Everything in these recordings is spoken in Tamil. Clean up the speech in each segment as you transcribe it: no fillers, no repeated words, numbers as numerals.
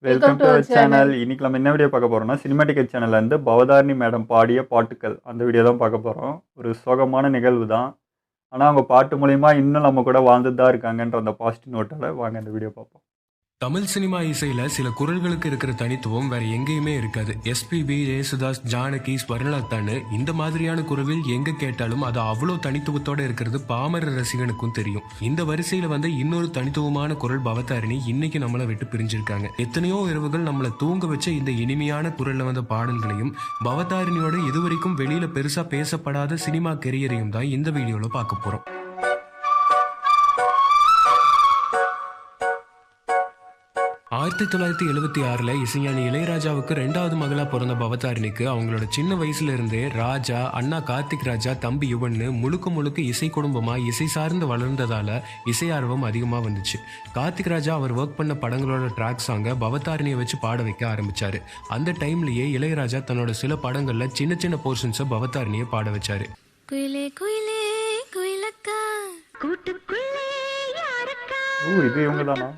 Welcome to our channel. இன்னைக்கு நம்ம என்ன வீடியோ பார்க்க போறோம்னா, சினிமாட்டிக் சேனல்ல இருந்து பவதாரணி மேடம் பாடிய பாட்டுக்கள் அந்த வீடியோ தான் பார்க்க போறோம். ஒரு சோகமான நிகழ்வு தான். ஆனால் அவங்க பாட்டு மூலிமா இன்னும் நம்ம கூட வாழ்ந்துட்டு தான் இருக்காங்கன்ற அந்த பாசிட்டிவ் நோட்டால் வாங்க இந்த வீடியோ பார்ப்போம். தமிழ் சினிமா இசையில சில குரல்களுக்கு இருக்கிற தனித்துவம் வேற எங்கேயுமே இருக்காது. எஸ்பிபி, ஜெயசுதாஸ், ஜானகி, ஸ்வர்ணலதான்னு இந்த மாதிரியான குரலில் எங்க கேட்டாலும் அது அவ்வளோ தனித்துவத்தோட இருக்கிறது பாமர ரசிகனுக்கும் தெரியும். இந்த வரிசையில வந்து இன்னொரு தனித்துவமான குரல் பவதாரணி இன்னைக்கு நம்மளை விட்டு பிரிஞ்சிருக்காங்க. எத்தனையோ இரவுகள் நம்மளை தூங்க வச்ச இந்த இனிமையான குரல்ல வந்த பாடல்களையும் பவதாரணியோட இதுவரைக்கும் வெளியில பெருசா பேசப்படாத சினிமா கெரியரையும் தான் இந்த வீடியோல பார்க்க போறோம். 1976 இசைஞானி இளையராஜாவுக்கு 2வது மகளா பிறந்த பவதாரணிக்கு அவங்களோட சின்ன வயசுல இருந்தே ராஜா, அண்ணா கார்த்திக் ராஜா, தம்பி யுவன்னு முழுக்க இசை குடும்பமா இசை சார்ந்து வளர்ந்ததால இசை ஆர்வம் அதிகமா வந்துச்சு. கார்த்திக் ராஜா அவர் ஒர்க் பண்ண படங்களோட ட்ராக் சாங்க பவதாரணியை வச்சு பாட வைக்க ஆரம்பிச்சாரு. அந்த டைம்லயே இளையராஜா தன்னோட சில படங்கள்ல சின்ன போர்ஷன்ஸை பவதாரணியை பாட வச்சாரு. இது இவங்க தானா?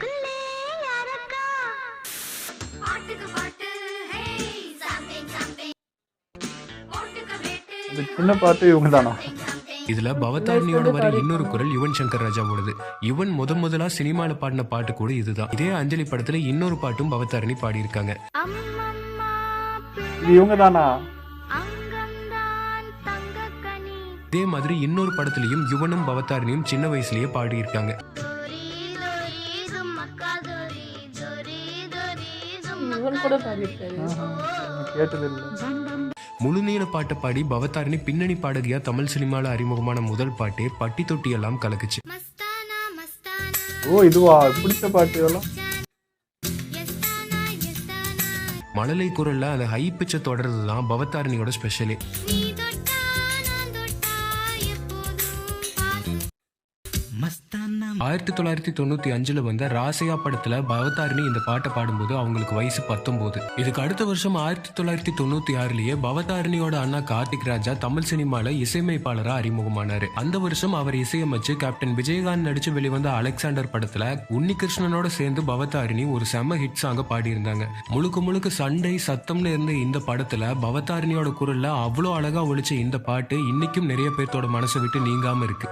சின்ன பாட்டு இவங்க தானா? இதுல பவதாரணியோட வர இன்னொரு குரல் யுவன் சங்கர் ராஜாவோடது. யுவன் முதலா சினிமால பாடின பாட்டு கூட இதுதான். இதே அஞ்சலி படத்துல இன்னொரு பாட்டும் பவதாரணி பாடி இருக்காங்க. இவங்க தானா? இதே மாதிரி இன்னொரு படத்திலையும் யுவனும் பவதாரணியும் சின்ன வயசுலயே பாடி இருக்காங்க. முழுநீள பாட்டை பாடி பவதாரணி பின்னணி பாடகியா தமிழ் சினிமால அறிமுகமான முதல் பாட்டே பட்டி தொட்டி எல்லாம் கலக்குச்சு. ஓ, இதுவா பிடிச்ச பாட்டு இதெல்லாம்? மழலை குரல்ல அந்த ஹை பிச்சை தொடர்றதுதான் பவதாரணியோட ஸ்பெஷலே. 1995 வந்த ராசையா படத்துல பவதாரணி இந்த பாட்டை பாடும்போது அவங்களுக்கு வயசு 19. இதுக்கு அடுத்த வருஷம் 1996 பவதாரணியோட அண்ணா கார்த்திக் ராஜா தமிழ் சினிமால இசையமைப்பாளரா அறிமுகமானாரு. அந்த வருஷம் அவர் இசையமைச்சு கேப்டன் விஜயகாந்த் நடிச்சு வெளிவந்த அலெக்சாண்டர் படத்துல உன்னிகிருஷ்ணனோட சேர்ந்து பவதாரணி ஒரு செம ஹிட் சாங்க பாடியிருந்தாங்க. முழுக்க சண்டை சத்தம்னு இருந்த இந்த படத்துல பவதாரணியோட குரல்ல அவ்வளோ அழகா ஒழிச்ச இந்த பாட்டு இன்னைக்கும் நிறைய பேர்த்தோட மனசை விட்டு நீங்காம இருக்கு.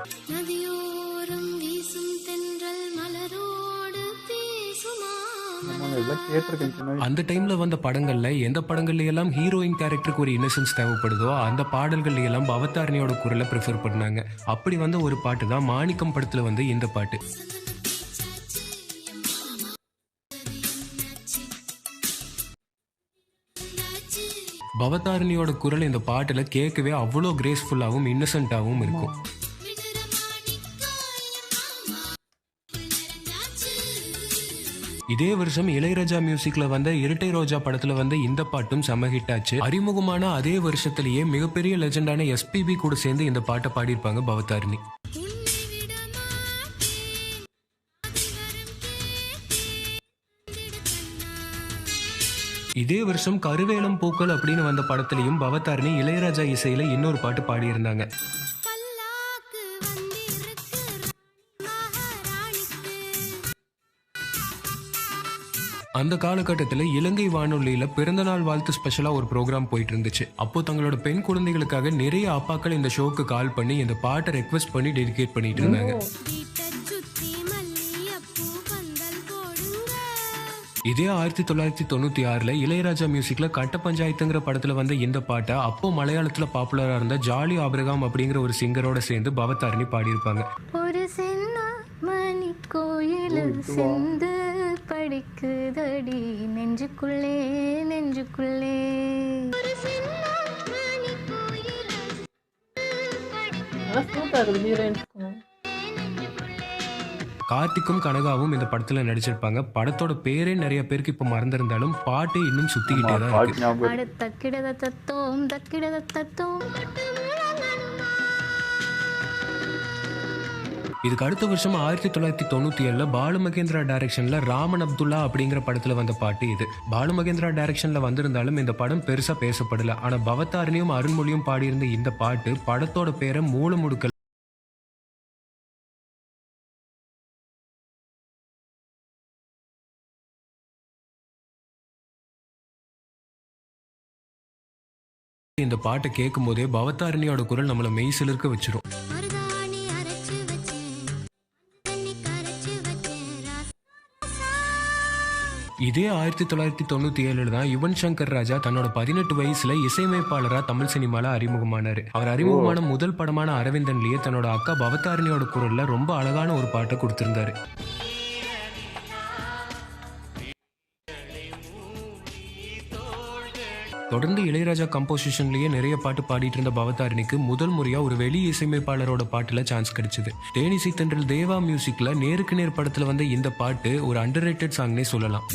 அந்த டைம்ல வந்த படங்கள்ல எந்த படங்கள்ல எல்லாம் ஹீரோயின் கேரக்டருக்கு ஒரு இன்னசென்ஸ் தேவைப்படுதோ அந்த பாடல்கள்ல எல்லாம் பவதாரணியோட குரலை ப்ரிஃபர் பண்ணாங்க. அப்படி வந்த ஒரு பாட்டு தான் மாணிக்கம் படத்துல வந்து இந்த பாட்டு. பவதாரணியோட குரல் இந்த பாட்டுல கேட்கவே அவ்வளோ கிரேஸ்ஃபுல்லாகவும் இன்னசென்ட்டாகவும் இருக்கும். இதே வருஷம் இளையராஜா மியூசிக்ல வந்த இரட்டை ரோஜா படத்துல வந்த இந்த பாட்டும் செம ஹிட் ஆச்சு. அறிமுகமான அதே வருஷத்திலேயே மிகப்பெரிய லெஜெண்டான எஸ்பிபி கூட சேர்ந்து இந்த பாட்டை பாடியிருப்பாங்க பவதாரணி. இதே வருஷம் கருவேலம் பூக்கள் அப்படின்னு வந்த படத்திலையும் பவதாரணி இளையராஜா இசையில இன்னொரு பாட்டு பாடியிருந்தாங்க. அந்த காலகட்டத்தில் இலங்கை வானொலியில பிறந்தநாள் வாழ்த்து ஸ்பெஷலா ஒரு ப்ரோக்ராம் போயிட்டு இருந்துச்சு. அப்போ தங்களோட பெண் குழந்தைகளுக்காக நிறைய அப்பாக்கள் இந்த ஷோக்கு கால் பண்ணி இந்த பாட்டை ரெக்வெஸ்ட் பண்ணி டெடிகேட் பண்ணிட்டு இருந்தாங்க. இதே 1996 இளையராஜா மியூசிக்ல கட்ட பஞ்சாயத்துங்கிற படத்துல வந்த இந்த பாட்டை அப்போ மலையாளத்துல பாப்புலரா இருந்த ஜாலி ஆபிரகாம் அப்படிங்கிற ஒரு சிங்கரோட சேர்ந்து பவதாரணி பாடியிருப்பாங்க. ஒரு சின்ன மணி கோயிலில் சிந்து படிக்குதடி நெஞ்சுக்குள்ளே கார்த்திக்கும் கனகாவும் இந்த படத்துல நடிச்சிருப்பாங்க. படத்தோட பேரே நிறைய பேருக்கு இப்ப மறந்திருந்தாலும் பாட்டு இன்னும் சுத்திக்கிட்டே தான் இருக்கு. இதுக்கு அடுத்த வருஷம் 1997 பாலு மகேந்திரா டைரக்ஷன்ல ராமன் அப்துல்லா அப்படிங்கிற படத்துல வந்த பாட்டு இது. பாலு மகேந்திரா டைரக்ஷன்ல வந்திருந்தாலும் இந்த படம் பெருசா பேசப்படல. ஆனா பவதாரணியும் அருண்மொழியும் பாடியிருந்த இந்த பாட்டு படத்தோட பேரை மூல முடுக்கல் இந்த பாட்டை கேட்கும் போதே பவதாரணியோட குரல் நம்மள மெய் சிலிர்க்க வச்சிரும். இதே 1997 தான் யுவன் சங்கர் ராஜா தன்னோட 18 வயசுல இசையமைப்பாளரா தமிழ் சினிமால அறிமுகமானாரு. அவர் அறிமுகமான முதல் படமான அரவிந்தன்லயே தன்னோட அக்கா பவதாரணியோட குரல்ல ரொம்ப அழகான ஒரு பாட்டை கொடுத்திருந்தாரு. தொடர்ந்து இளையராஜா கம்போசிஷன்லயே நிறைய பாட்டு பாடிட்டு இருந்த பவதாரணிக்கு முதல் முறையா ஒரு வெளி இசையமைப்பாளரோட பாட்டுல சான்ஸ் கிடைச்சது. தேனிசை தென்றல் தேவா மியூசிக்ல நேருக்கு நேர் படத்துல வந்த இந்த பாட்டு ஒரு அண்டர்ரேட்டட் சாங்னே சொல்லலாம்.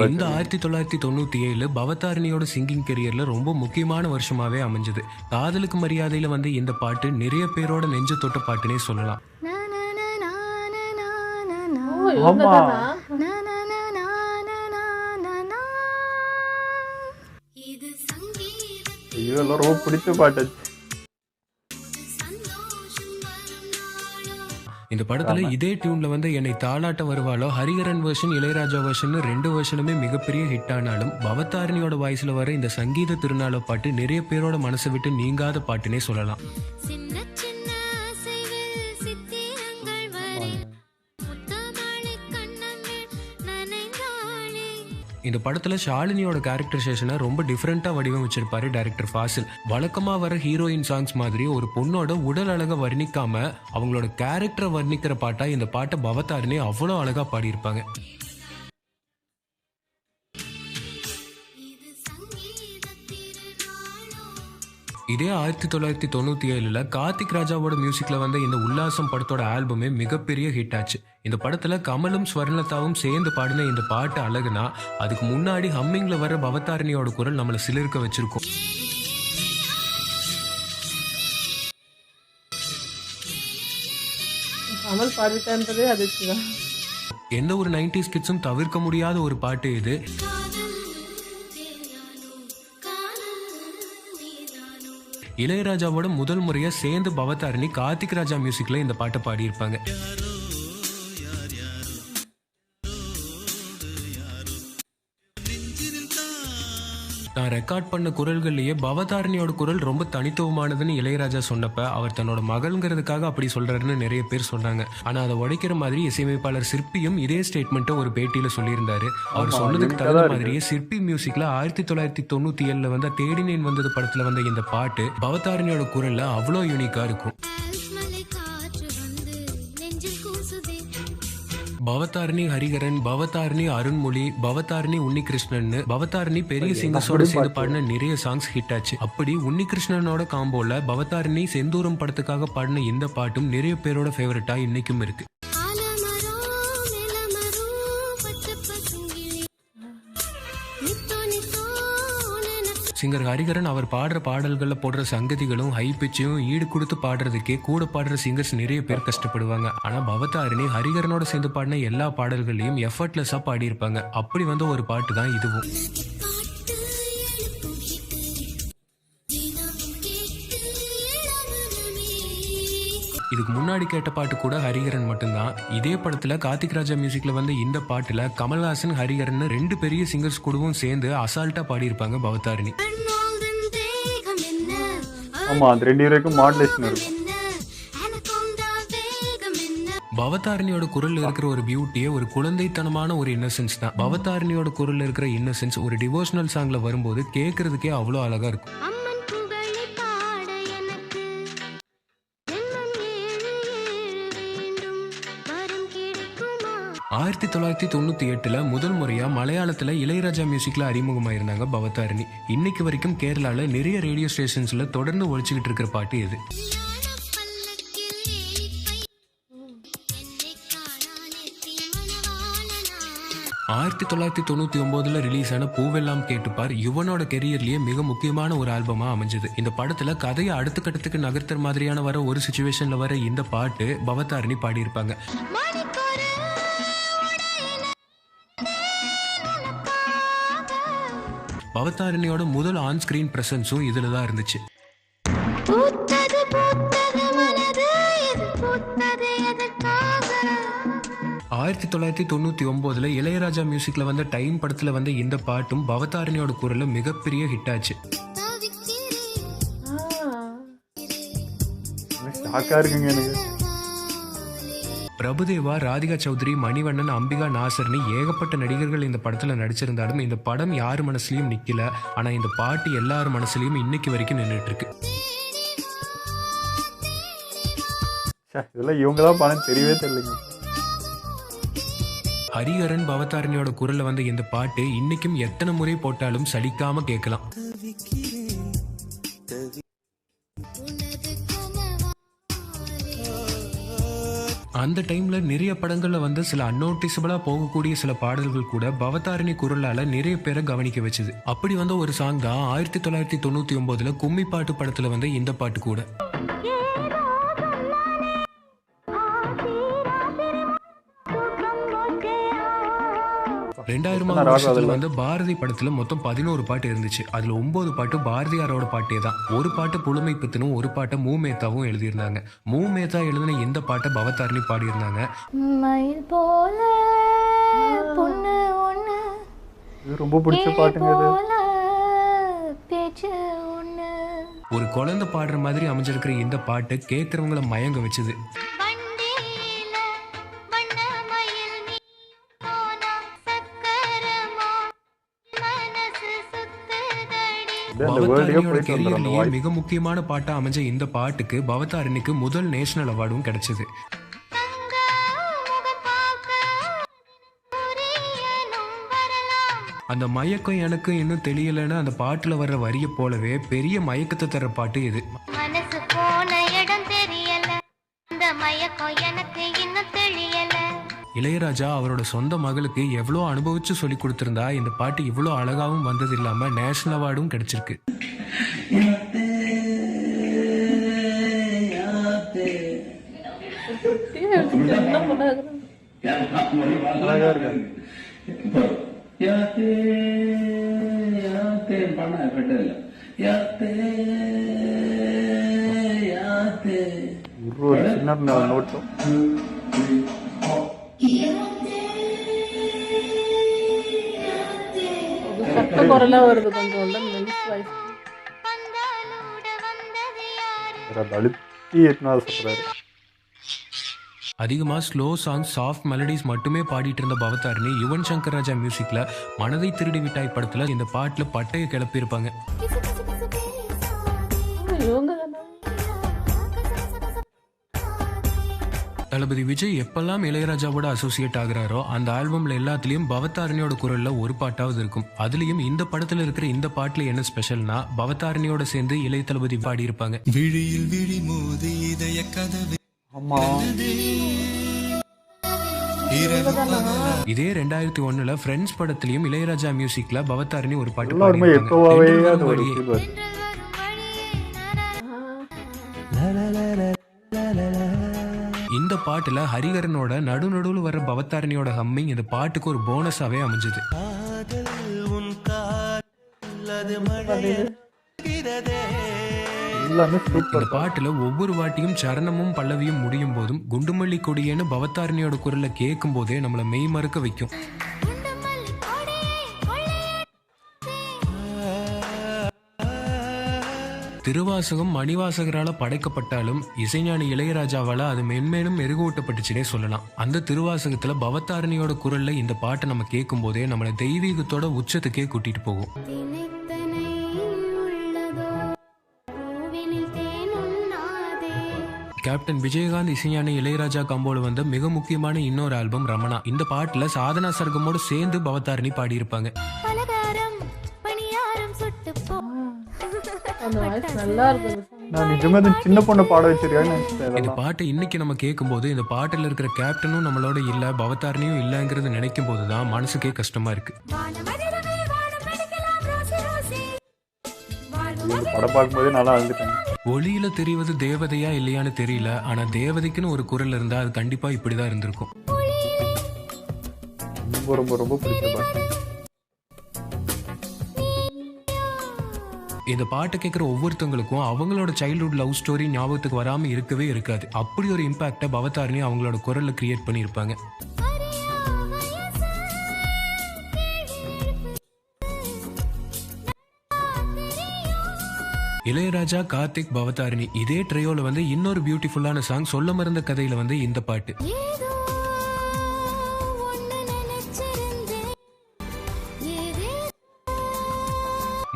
இந்த 1997 பவதாரணியோட சிங்கிங் கெரியர்ல ரொம்ப முக்கியமான வருஷமாவே அமைஞ்சது. காதலுக்கு மரியாதையில வந்து இந்த பாட்டு நிறைய பேரோட நெஞ்ச தொட்ட பாட்டுனே சொல்லலாம். ரொம்ப பிடிச்ச பாட்டு. இந்த படத்துல இதே டியூன்ல வந்து என்னை தாளாட்ட வருவாளோ ஹரிஹரன் வெர்ஷன் இளையராஜா வெர்ஷன் 2 வெர்ஷனுமே மிகப்பெரிய ஹிட் ஆனாலும் பவதாரணியோட வாய்ஸ்ல வர இந்த சங்கீத திருநாள பாட்டு நிறைய பேரோட மனசை விட்டு நீங்காத பாட்டுனே சொல்லலாம். இந்த படத்துல ஷாலினியோட கேரக்டரைசேஷனை ரொம்ப டிஃப்ரெண்டா வடிவமைச்சிருப்பாரு டைரக்டர் ஃபாசில். வழக்கமா வர ஹீரோயின் சாங்ஸ் மாதிரி ஒரு பொண்ணோட உடல் அழகை வர்ணிக்காம அவங்களோட கேரக்டரை வர்ணிக்கிற பாட்டா இந்த பாட்டை பவதாரணி அவ்வளோ அழகா பாடியிருப்பாங்க. இதே 1997 கார்த்திக் ராஜாவோட மியூசிக்ல வந்த இந்த உல்லாசம் படத்தோட ஆல்பமே மிகப்பெரிய ஹிட் ஆச்சு. இந்த படத்துல கமலும் ஸ்வர்ணலதாவும் சேர்ந்து பாடின இந்த பாட்டு அழகுனா அதுக்கு முன்னாடி ஹம்மிங்ல வர பவதாரணியோட குரல் நம்மளை சிலிர்க்க வச்சிருக்கும். எந்த ஒரு 90s கிட்ஸும் தவிர்க்க முடியாத ஒரு பாட்டு இது. இளையராஜாவோட முதல் முறையா சேர்ந்து பவதாரணி கார்த்திக் ராஜா மியூசிக்ல இந்த பாட்டை பாடியிருப்பாங்க. நான் ரெக்கார்ட் பண்ண குரல்கள்லயே பவதாரணியோட குரல் ரொம்ப தனித்துவமானதுன்னு இளையராஜா சொன்னப்ப அவர் தன்னோட மகள்ங்கிறதுக்காக அப்படி சொல்றாருன்னு நிறைய பேர் சொன்னாங்க. ஆனா அதை உடைக்கிற மாதிரி இசையமைப்பாளர் சிற்பியும் இதே ஸ்டேட்மெண்ட்டை ஒரு பேட்டியில சொல்லியிருந்தாரு. அவர் சொன்னதுக்கு தகுந்த மாதிரியே சிற்பி மியூசிக்ல 1997 வந்த தேடினேன் வந்தது படத்துல வந்த இந்த பாட்டு பவதாரணியோட குரல்ல அவ்வளோ யூனிக்கா இருக்கும். பவதாரணி ஹரிஹரன், பவதாரணி அருண்மொழி, பவதாரணி உன்னிகிருஷ்ணன், பவதாரணி பெரிய சிங்கர்ஸோட சேர்ந்து பாடின நிறைய சாங்ஸ் ஹிட் ஆச்சு. அப்படி உன்னிகிருஷ்ணனோட காம்போல பவதாரணி செந்தூரம் படத்துக்காக பாடின இந்த பாட்டும் நிறைய பேரோட ஃபேவரட்டா இன்னைக்கும் இருக்கு. சிங்கர் ஹரிஹரன் அவர் பாடுற பாடல்களில் போடுற சங்கதிகளும் ஹை பிச்சையும் ஈடு கொடுத்து பாடுறதுக்கே கூட பாடுற சிங்கர்ஸ் நிறைய பேர் கஷ்டப்படுவாங்க. ஆனா பவதாரணி ஹரிஹரனோட சேர்ந்து பாடின எல்லா பாடல்களையும் எஃபர்ட்லெஸ்ஸா பாடியிருப்பாங்க. அப்படி வந்த ஒரு பாட்டு தான் இதுவும். இதுக்கு முன்னாடி கேட்ட பாட்டு கூட ஹரிஹரன் மட்டும்தான். இதே படத்துல கார்த்திக் ராஜா மியூசிக்ல வந்து இந்த பாட்டுல கமல்ஹாசன் ஹரிஹரன் 2 பெரிய சிங்கர்ஸ் கூடவும் சேர்ந்து அசால்ட்டா பாடியிருப்பாங்க பவதாரணி. ஆமா, அது 2 பேருக்கும் மாடுலேஷன் இருக்கும். பவதாரணியோட குரல் இருக்கிற ஒரு பியூட்டியே ஒரு குழந்தைத்தனமான ஒரு இன்னசென்ஸ் தான். பவதாரணியோட குரல் இருக்கிற இன்னசென்ஸ் ஒரு டிவோஷனல் சாங்ல வரும்போது கேட்கறதுக்கே அவ்வளோ அழகா இருக்கும். 1998 முதல் முறையா மலையாளத்துல இளையராஜா மியூசிக்ல அறிமுகமாயிருந்தாங்க பவதாரணி. இன்னைக்கு வரைக்கும் கேரளால நிறைய ரேடியோ ஸ்டேஷன்ஸ்ல தொடர்ந்து ஒழிச்சுக்கிட்டு இருக்கிற பாட்டு இது. 1999 ரிலீஸ் ஆன பூவெல்லாம் கேட்டுப்பார் யுவனோட கெரியர்லயே மிக முக்கியமான ஒரு ஆல்பமா அமைஞ்சது. இந்த படத்துல கதையை அடுத்த கட்டத்துக்கு நகர்த்துற மாதிரியான வர ஒரு சிச்சுவேஷன்ல வர இந்த பாட்டு பவதாரணி பாடியிருப்பாங்க. பவதாரணியோட முதல் ஆன் ஸ்கிரீன் பிரசன்ஸும் இதுல தான் இருந்துச்சு. 1999 1999 இளையராஜா மியூசிக்ல வந்த டைம் படத்துல வந்த இந்த பாட்டும் பவதாரணியோட குரல்ல மிகப்பெரிய ஹிட் ஆச்சு. ஷாக்கா இருக்குங்க எனக்கு. பிரபுதேவா, ராதிகா சௌத்ரி, மணிவண்ணன், அம்பிகா நாசர்னு ஏகப்பட்ட நடிகர்கள் இந்த படத்துல நடிச்சிருந்தாலும் இந்த படம் யார் மனசுலயும் நிக்கல. ஆனா இந்த பாட்டு எல்லார் மனசுலயும் இன்னைக்கு வரைக்கும் நின்றுட்டு இருக்கு. இதெல்லாம் இவங்க தான் படம் தெரியவே தெரியலங்க. ஹரிஹரன், பவதாரணியோட குரல்ல வந்த இந்த பாட்டு இன்னைக்கும் எத்தனை முறை போட்டாலும் சலிக்காம கேட்கலாம். அந்த டைம்ல நிறைய படங்கள்ல வந்து சில அன்னோட்டிசபிளா போகக்கூடிய சில பாடல்கள் கூட பவதாரணி குரலால நிறைய பேரை கவனிக்க வச்சது. அப்படி வந்த ஒரு சாங் தான் 1999 கும்மி பாட்டு படத்துல வந்த இந்த பாட்டு கூட. 2000 வருஷத்துல வந்து பாரதி படத்துல மொத்தம் 11 பாட்டு இருந்துச்சு. அதுல 9 பாட்டு பாரதியாரோட பாட்டே தான். ஒரு பாட்டு புலமை பித்தனும் ஒரு பாட்டை மூமேத்தாவும் எழுதியிருந்தாங்க. மூமேத்தா எழுதின இந்த பாட்டை பவதாரணி பாடியிருந்தாங்க. மயில் போல பொண்ணு ஒண்ணு, இது ரொம்ப பிடிச்ச பாட்டுங்க. பேச்சு ஒண்ணு. ஒரு குழந்தை பாடுற மாதிரி அமைஞ்சிருக்கிற இந்த பாட்டு கேட்கறவங்கள மயங்க வச்சது. பவதாரணியோட கெரியர்லயே மிக முக்கியமான பாட்டா அமைஞ்ச இந்த பாட்டுக்கு பவதாரணிக்கு முதல் நேஷனல் அவார்டும் கிடைச்சது. அந்த மயக்கம் எனக்கு இன்னும் தெரியலன்னு அந்த பாட்டுல வர்ற வரிய போலவே பெரிய மயக்கத்தை தர பாட்டு இது. மனசு போன இடம் தெரியல, அந்த மயக்கம் எனக்கு இன்னும் தெரியல. இளையராஜா அவரோட சொந்த மகளுக்கு எவ்வளோ அனுபவிச்சு சொல்லி கொடுத்திருந்தா இந்த பாட்டு இவ்வளோ அழகாவும் வந்தது இல்லாம நேஷனல் அவார்டும் கிடைச்சிருக்கு. ஒரு சின்ன நோட்டம். வருது கொஞ்சம் அதிகமா ஸ்லோ சாங், சாஃப்ட் மெலடிஸ் மட்டுமே பாடிட்டு இருந்த பவதாரணி யுவன் சங்கர் ராஜா மியூசிக்ல மனதை திருடி விட்டாய் படத்துல இந்த பாட்டுல பட்டையை கிளப்பி இருப்பாங்க. தளபதி விஜய் எப்பெல்லாம் இளையராஜாவோட அசோசியேட் ஆகுறாரோ அந்த ஆல்பம்ல எல்லாத்துலயும் பவதாரணியோட குரல்ல ஒரு பாட்டாவது இருக்கும். அதுலயும் இந்த படத்துல இருக்கிற இந்த பாட்டுல என்ன ஸ்பெஷல்னா பவதாரணியோட சேர்ந்து இளைய தளபதி பாடி இருப்பாங்க. இதே 2001 ஃப்ரெண்ட்ஸ் படத்திலயும் இளையராஜா மியூசிக்ல பவதாரணி ஒரு பாட்டு பாடியிருப்பாங்க. இந்த பாட்டுல ஹரிஹரனோட நடுநடுவில் வர பவதாரணியோட ஹம்மிங் இந்த பாட்டுக்கு ஒரு போனஸாவே அமைஞ்சது. இந்த பாட்டுல ஒவ்வொரு வாட்டியும் சரணமும் பல்லவியும் முடியும் போதும் குண்டுமல்லி கொடியேன்னு பவதாரணியோட குரல்ல கேட்கும் போதே நம்மள மெய் மறக்க வைக்கும். திருவாசகம் மணிவாசகரால படைக்கப்பட்டாலும் இசைஞானி இளையராஜாவால அது மென்மேலும் மெருகூட்டப்பட்டுச்சுனே சொல்லலாம். அந்த திருவாசகத்துல பவதாரணியோட குரல்ல இந்த பாட்டை நம்ம கேட்கும் போதே நம்மளை தெய்வீகத்தோட உச்சத்துக்கே கூட்டிட்டு போகும். கேப்டன் விஜயகாந்த் இசைஞானி இளையராஜா காம்போல வந்த மிக முக்கியமான இன்னொரு ஆல்பம் ரமணா. இந்த பாட்டுல சாதனா சர்கமோடு சேர்ந்து பவதாரணி பாடியிருப்பாங்க. சின்ன பொண்ணு பாட வச்சிருக்காங்க. இந்த பாட்டை இன்னைக்கு நம்ம கேட்கும் போது இந்த பாட்டுல இருக்கிற கேப்டனும் நம்மளோட இல்ல, பவதாரணியும் இல்லங்கிறது நினைக்கும் போதுதான் மனசுக்கே கஷ்டமா இருக்கு. படம் பார்க்கும்போது நல்லா இருந்துட்டாங்க. ஒளியில தெரிவது தேவதையா இல்லையான்னு தெரியல, ஆனா தேவதைக்குன்னு ஒரு குரல் இருந்தா அது கண்டிப்பா இப்படிதான் இருந்திருக்கும். ரொம்ப ரொம்ப ரொம்ப பிடிச்ச பாட்டு. இந்த பாட்டை கேட்குற ஒவ்வொருத்தவங்களுக்கும் அவங்களோட சைல்ட்ஹுட் லவ் ஸ்டோரி ஞாபகத்துக்கு வராமல் இருக்கவே இருக்காது. அப்படி ஒரு இம்பாக்டை பவதாரணி அவங்களோட குரல்ல கிரியேட் பண்ணியிருப்பாங்க. இளையராஜா, கார்த்திக், பவதாரிணி இதே ட்ரையோல வந்து இன்னொரு பியூட்டிஃபுல்லான சாங் சொல்ல மறந்த கதையில வந்து இந்த பாட்டு.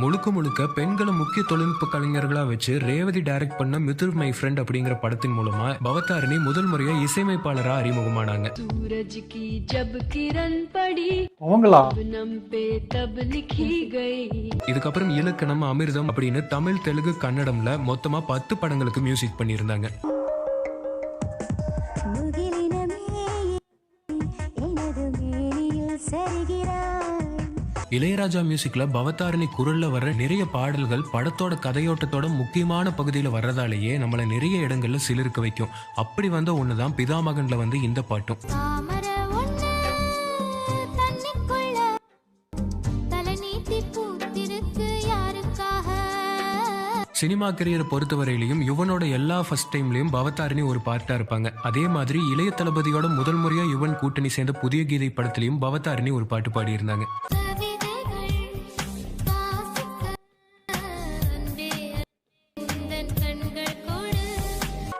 முழுக்க முழுக்க பெண்களை முக்கிய தொழில்நுட்ப கலைஞர்களா வச்சு ரேவதி டைரக்ட் பண்ண மிதுர் மை ஃப்ரெண்ட் அப்படிங்கிற படத்தின் மூலமா பவதாரிணி முதல் முறையா இசையமைப்பாளரா அறிமுகமானாங்க. அவங்களா? இதுக்கப்புறம் இலக்கணம், அமிர்தம் அப்படின்னு தமிழ், தெலுங்கு, கன்னடம்ல மொத்தமா 10 படங்களுக்கு மியூசிக் பண்ணியிருந்தாங்க. இளையராஜா மியூசிக்ல பவதாரிணி குரல்ல வர்ற நிறைய பாடல்கள் படத்தோட கதையோட்டத்தோட முக்கியமான பகுதியில் வர்றதாலேயே நம்மள நிறைய இடங்கள்ல சிலிர்க்க வைக்கும். அப்படி வந்த ஒண்ணுதான் பிதாமகன்ல வந்து இந்த பாட்டும். சினிமா கரியரை பொறுத்தவரையிலையும் யுவனோட எல்லா ஃபர்ஸ்ட் டைம்லயும் பவதாரிணி ஒரு பார்ட்டா இருப்பாங்க. அதே மாதிரி இளைய தளபதியோட முதல் முறையா யுவன் கூட்டணி சேர்ந்த புதிய கீதை படத்திலையும் பவதாரிணி ஒரு பாட்டு பாடியிருந்தாங்க.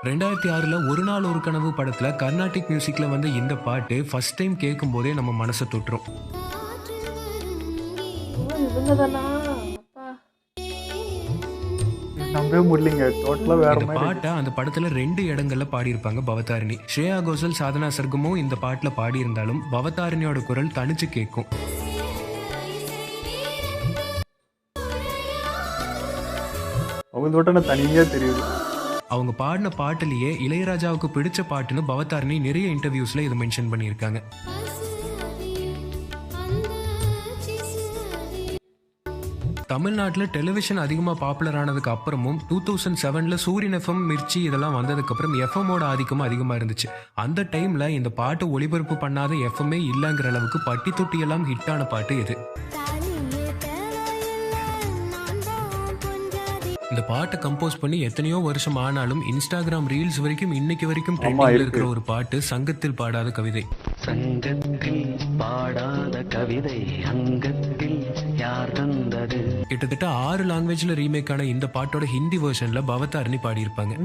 2006ல் ஒரு நாள் ஒரு கனவு படத்துல கர்நாடிக் மியூசிக்ல வந்து இந்த பாட்டு ஃபர்ஸ்ட் டைம் கேட்கும் போதே நம்ம மனசை தொட்டுரும். பாட்டை அந்த படத்துல 2 இடங்கள்ல பாடியிருப்பாங்க பவதாரிணி. ஸ்ரேயா கோஷல், சாதனா சர்கமும் இந்த பாட்டுல பாடியிருந்தாலும் பவதாரிணியோட குரல் தனிச்சு கேட்கும். தனியா தெரியுது. அவங்க பாடின பாட்டிலேயே இளையராஜாவுக்கு பிடிச்ச பாட்டுன்னு பவதாரிணி நிறைய இன்டர்வியூஸ்ல இதை மென்ஷன் பண்ணியிருக்காங்க. தமிழ்நாட்டில் டெலிவிஷன் அதிகமாக பாப்புலர் ஆனதுக்கு அப்புறமும் 2007ல் சூரியன் எஃப்எம், மிர்ச்சி இதெல்லாம் வந்ததுக்கு அப்புறம் எஃப்எம்மோட ஆதிக்கம் அதிகமாக இருந்துச்சு. அந்த டைம்ல இந்த பாட்டு ஒளிபரப்பு பண்ணாத எஃப்எம்ஏ இல்லைங்கிற அளவுக்கு பட்டி தொட்டி எல்லாம் ஹிட்டான பாட்டு இது. இந்த பாட்டை கம்போஸ் பண்ணி எத்தனையோ வருஷம் ஆனாலும் இன்ஸ்டாகிராம் ரீல்ஸ் வரைக்கும் இன்னைக்கு வரைக்கும் ட்ரெண்டிங்ல இருக்கிற ஒரு பாட்டு சங்கத்தில் பாடாத கவிதை. சங்கத்தில் பாடாத கவிதை அங்கத்தில் யார் தந்தது. கிட்டத்தட்ட 6 லாங்குவேஜ்ல ரீமேக் ஆன இந்த பாட்டோட ஹிந்தி வெர்ஷன்ல பவதாரிணி பாடியிருப்பாங்க.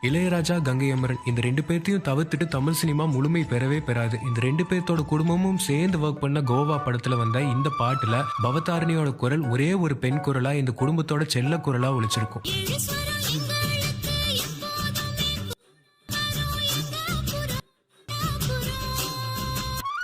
இளையராஜா, கங்கை அமரன் இந்த 2 பேர்த்தையும் தவிர்த்துட்டு தமிழ் சினிமா முழுமை பெறவே பெறாது. இந்த 2 பேர்த்தோட குடும்பமும் சேர்ந்து ஒர்க் பண்ண கோவா படத்துல வந்த இந்த பாட்டுல பவதாரிணியோட குரல் ஒரே ஒரு பெண் குரலா இந்த குடும்பத்தோட செல்ல குரலா ஒலிச்சிருக்கும்.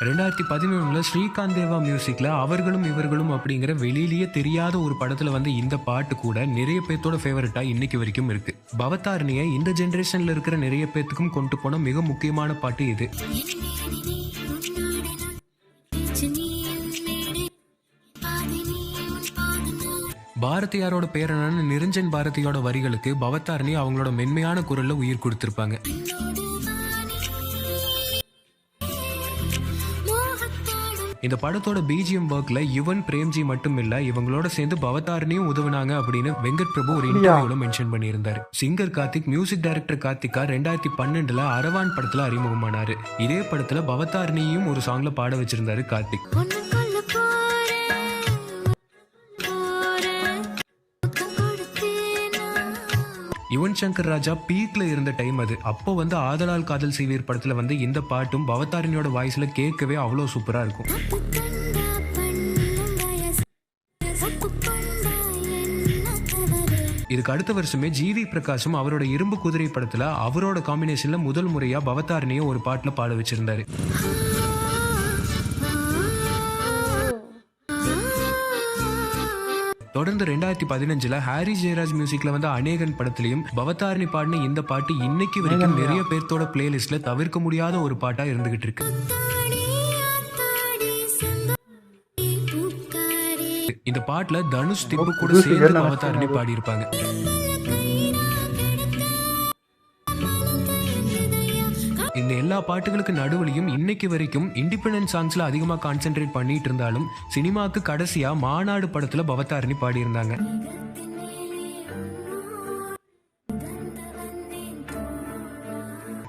2011ல் ஸ்ரீகாந்த் தேவா மியூசிக்ல அவர்களும் இவர்களும் அப்படிங்கிற வெளியிலேயே தெரியாத ஒரு படத்துல வந்து இந்த பாட்டு கூட நிறைய பேர்த்தோட ஃபேவரட்டா இன்னைக்கு வரைக்கும் இருக்கு. பவதாரிணியை இந்த ஜெனரேஷன்ல இருக்கிற நிறைய பேர்த்துக்கும் கொண்டு போன மிக முக்கியமான பாட்டு இது. பாரதியாரோட பேரனான நிரஞ்சன் பாரதியோட வரிகளுக்கு பவதாரிணி அவங்களோட மென்மையான குரல்ல உயிர் கொடுத்திருப்பாங்க. இந்த படத்தோட பிஜிஎம் ஒர்க்ல யுவன், பிரேம்ஜி மட்டும் இல்ல இவங்களோட சேர்ந்து பவதாரிணியும் உதவுனாங்க அப்படின்னு வெங்கட் பிரபு ஒரு இன்டர்வியூல மென்ஷன் பண்ணியிருந்தாரு. சிங்கர் கார்த்திக், மியூசிக் டைரக்டர் கார்த்திகா 2012ல் அரவான் படத்துல அறிமுகமானாரு. இதே படத்துல பவதாரிணியும் ஒரு சாங்ல பாட வச்சிருந்தாரு கார்த்திக். யுவன் சங்கர் ராஜா பீக்ல இருந்த டைம் அது. அப்போ வந்து ஆதலால் காதல் செய்வீர் படத்துல வந்து இந்த பாட்டும் பவதாரிணியோட வாய்ஸ்ல கேட்கவே அவ்வளோ சூப்பரா இருக்கும். இதுக்கு அடுத்த வருஷமே ஜிவி பிரகாஷும் அவரோட இரும்பு குதிரை படத்துல அவரோட காம்பினேஷன்ல முதல் முறையா பவதாரிணியை ஒரு பாட்டுல பாட வச்சிருந்தாரு. தொடர்ந்து 2015ல் ஹாரி ஜெயராஜ் மியூசிக்ல வந்து அநேகன் படத்திலையும் பவதாரிணி பாடின இந்த பாட்டு இன்னைக்கு வரைக்கும் நிறைய பேர்த்தோட பிளேலிஸ்ட்ல தவிர்க்க முடியாத ஒரு பாட்டா இருந்துகிட்டு இருக்கு. இந்த பாட்டுல தனுஷ், திப்பு கூட சேர்ந்து பவதாரிணி பாடியிருப்பாங்க. இந்த எல்லா பாட்டுகளுக்கு நடுவுலையும் இன்னைக்கு வரைக்கும் இண்டிபெண்டன்ட் சாங்ஸ்ல அதிகமா கான்சென்ட்ரேட் பண்ணிட்டு இருந்தாலும் சினிமாக்கு கடைசியா மாநாடு படத்துல பவதாரிணி பாடியிருந்தாங்க.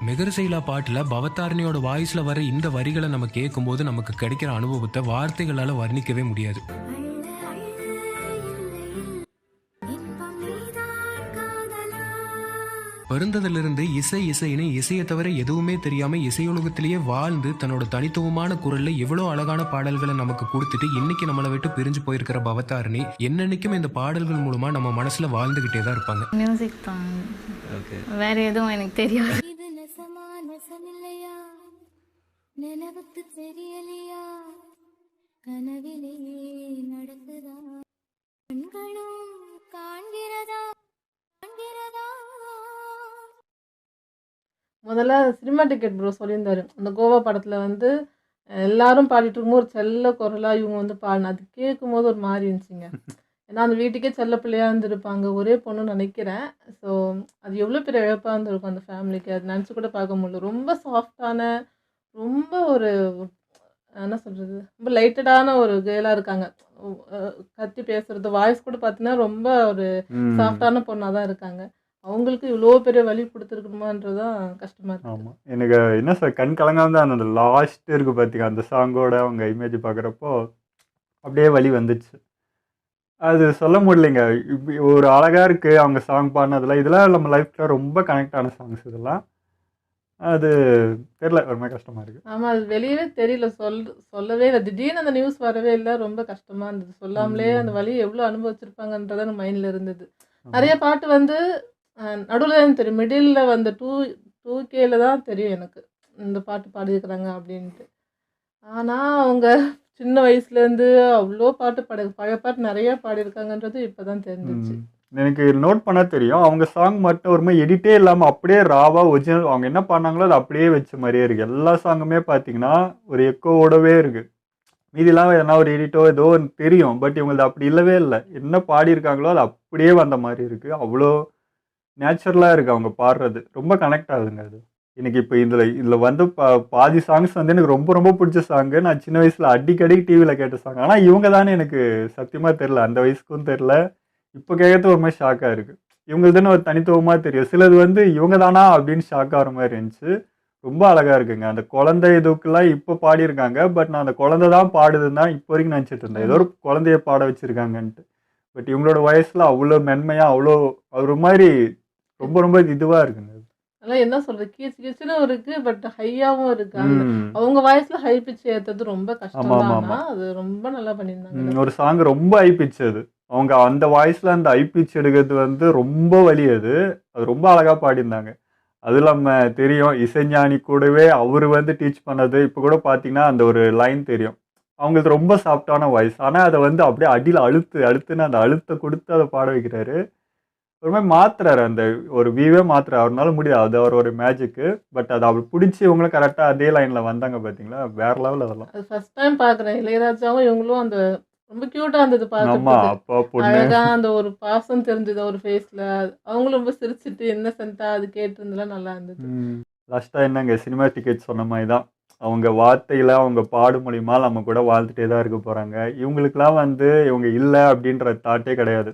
மெகர்சைலா பாட்டுல பவதாரணியோட வாய்ஸ்ல வர இந்த வரிகளை நம்ம கேட்கும்போது நமக்கு கிடைக்கிற அனுபவத்தை வார்த்தைகளால வர்ணிக்கவே முடியாது. பிறந்ததிலிருந்து இசைன்னு இசையை தவிர எதுவுமே தெரியாம இசையுலகத்திலேயே வாழ்ந்து தன்னோட தனித்துவமான குரல்ல எவ்வளவு அழகான பாடல்களை நமக்கு கொடுத்துட்டு இன்னைக்கு நம்மளை விட்டு பிரிஞ்சு போயிருக்கிற பவதாரணி என்னன்னைக்கும் இந்த பாடல்கள் மூலமா நம்ம மனசுல வாழ்ந்துகிட்டே தான் இருப்பாங்க. மியூசிக் தான், வேற எதுவும் எனக்கு தெரியாது. இது நெசமா நெசமில்லையா, நினைவுக்கு தெரியலையா, கனவிலே நடக்குதா, கண்களும் காண்கிறதா காண்கிறதா. முதல்ல சினிமா டிக்கெட் ப்ரோ சொல்லியிருந்தாரு. அந்த கோவா படத்தில் வந்து எல்லாரும் பாடிட்டு இருக்கும்போது ஒரு செல்ல குரலாக இவங்க வந்து பாடின அது கேட்கும்போது ஒரு மாதிரி இருந்துச்சுங்க. ஏன்னா அந்த வீட்டுக்கே செல்ல பிள்ளையாக இருந்திருப்பாங்க, ஒரே பொண்ணுன்னு நினைக்கிறேன். ஸோ அது எவ்வளோ பெரிய இழப்பாக இருந்திருக்கும் அந்த ஃபேமிலிக்கு, அது நினச்சி கூட பார்க்க முடியல. ரொம்ப சாஃப்டான, ரொம்ப ஒரு என்ன சொல்கிறது, ரொம்ப லைட்டடான ஒரு கேர்ளாக இருக்காங்க. கத்தி பேசுறது வாய்ஸ் கூட பார்த்தீங்கன்னா ரொம்ப ஒரு ம். சாஃப்டான பொண்ணாக தான் இருக்காங்க. அவங்களுக்கு இவ்வளோ பெரிய வலி கொடுத்துருக்கணுமான்றது தான் கஷ்டமாக இருக்குது. ஆமாம், எனக்கு என்ன சார் கண் கலங்காம தான் அந்த லாஸ்ட் இருக்குது பார்த்தீங்க, அந்த சாங்கோட அவங்க இமேஜ் பார்க்குறப்போ அப்படியே வலி வந்துச்சு. அது சொல்ல முடியலைங்க. இப்படி ஒரு அழகாக இருக்குது அவங்க சாங் பாடினதுல. இதெல்லாம் நம்ம லைஃப்பில் ரொம்ப கனெக்ட் ஆன சாங்ஸ் இதெல்லாம். அது தெரியல, ஒரு மாதிரி கஷ்டமாக இருக்குது. ஆமாம், அது வெளியவே தெரியல, சொல்லவே இல்லை. திடீர்னு அந்த நியூஸ் வரவே இல்லை, ரொம்ப கஷ்டமாக இருந்தது. சொல்லாமலே அந்த வலி எவ்வளோ அனுபவிச்சிருப்பாங்கன்றத நம்ம மைண்டில் இருந்தது. நிறைய பாட்டு வந்து நடுவில் தான் தெரியும், மிடில் வந்து 2Kல தான் தெரியும் எனக்கு இந்த பாட்டு பாடியிருக்கிறாங்க அப்படின்ட்டு. ஆனால் அவங்க சின்ன வயசுலேருந்து அவ்வளோ பாட்டு பழைய பாட்டு நிறையா பாடியிருக்காங்கன்றது இப்போ தான் தெரிஞ்சிச்சு. எனக்கு நோட் பண்ண தெரியும், அவங்க சாங் மட்டும் ஒரு மாதிரி எடிட்டே இல்லாமல் அப்படியே ராவாக ஒரிஜினல் அவங்க என்ன பண்ணாங்களோ அது அப்படியே வச்ச மாதிரியே இருக்குது. எல்லா சாங்குமே பார்த்தீங்கன்னா ஒரு எக்கோவோடவே இருக்குது. மீதிலாம் எதனா ஒரு எடிட்டோ ஏதோ ஒன்று தெரியும், பட் இவங்களது அப்படி இல்லவே இல்லை. என்ன பாடியிருக்காங்களோ அது அப்படியே வந்த மாதிரி இருக்குது. அவ்வளோ நேச்சுரலாக இருக்குது அவங்க பாடுறது. ரொம்ப கனெக்ட் ஆகுதுங்க அது. எனக்கு இப்போ இதில் வந்து பாதி சாங்ஸ் வந்து எனக்கு ரொம்ப ரொம்ப பிடிச்ச சாங்கு. நான் சின்ன வயசில் அடிக்கடி டிவியில் கேட்ட சாங். ஆனால் இவங்க தானே எனக்கு சத்தியமாக தெரில, அந்த வயசுக்கும் தெரில. இப்போ கேட்கறது ஒரு மாதிரி ஷாக்காக இருக்குது. இவங்களுதுன்னு ஒரு தனித்துவமாக தெரியும். சிலது வந்து இவங்க தானா அப்படின்னு ஷாக் ஆகிற மாதிரி இருந்துச்சு. ரொம்ப அழகாக இருக்குங்க. அந்த குழந்தை இதுக்கெல்லாம் இப்போ பாடியிருக்காங்க, பட் நான் அந்த குழந்தை தான் பாடுதுன்னு தான் இப்போ வரைக்கும் நினச்சிட்டு இருந்தேன், ஏதோ ஒரு குழந்தைய பாட வச்சுருக்காங்கன்ட்டு. பட் இவங்களோட வயசில் அவ்வளோ மென்மையாக அவ்வளோ ஒரு மாதிரி ரொம்ப ரொம்ப இதுவாக இருக்குங்க. அதெல்லாம் என்ன சொல்கிறது, கீச்சுன்னு இருக்குது, பட் ஹையாகவும் இருக்குது. அவங்க வாய்ஸில் ஹை பிச் ஏற்றுறது ரொம்ப கஷ்டம் தான். ஆனால் அது ரொம்ப நல்லா பண்ணியிருந்தாங்க. ஒரு சாங் ரொம்ப ஹை பிச், அது அவங்க அந்த வாய்ஸில் அந்த ஹை பிச் எடுக்கிறது வந்து ரொம்ப வலி. அது ரொம்ப அழகாக பாடியிருந்தாங்க. அது இல்லாமல் தெரியும், இசைஞானி கூடவே அவர் வந்து டீச் பண்ணது. இப்போ கூட பார்த்தீங்கன்னா அந்த ஒரு லைன் தெரியும், அவங்களுக்கு ரொம்ப சாஃப்டான வாய்ஸ். ஆனால் அதை வந்து அப்படியே அடியில் அழுத்துன்னு அந்த அழுத்த கொடுத்து அதை பாட வைக்கிறாரு. ஒரு மாதிரி மாத்துறாரு, அந்த ஒரு வியூவே மாத்துறாரு. அவரால முடியாது, அது அவரோட மேஜிக்கு. பட் அது அவர் பிடிச்சி இவங்களும் கரெக்டாக அதே லைனில் வந்தாங்க பார்த்தீங்களா, வேற லெவல். அதெல்லாம் அது ஃபர்ஸ்ட் டைம் பார்க்குறேன். இளையராஜாவும் இவங்களும் அந்த ரொம்ப க்யூட்டாக இருந்தது ஆமா, பார்க்கறதுக்கு. அப்பா பொண்ணு. அழகா அந்த ஒரு பாசம் தெரிஞ்சது ஒரு ஃபேஸில். அவங்களும் ரொம்ப சிரிச்சிட்டு இன்னசென்ட்டாக அது கேட்டிருந்தெல்லாம் நல்லா இருந்தது. லாஸ்ட்டாக என்னங்க, சினிமா டிக்கெட் சொன்ன மாதிரி தான். அவங்க வார்த்தையில் அவங்க பாடு மூலியமா நம்ம கூட வாழ்ந்துட்டே தான் இருக்க போகிறாங்க. இவங்களுக்கெல்லாம் வந்து இவங்க இல்லை அப்படின்ற தாட்டே கிடையாது.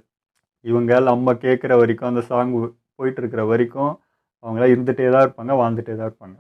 இவங்க நம்ம கேட்குற வரைக்கும், அந்த சாங் போயிட்டு இருக்கிற வரைக்கும் அவங்களாம் இருந்துகிட்டே தான் இருப்பாங்க, வாழ்ந்துட்டே தான் இருப்பாங்க.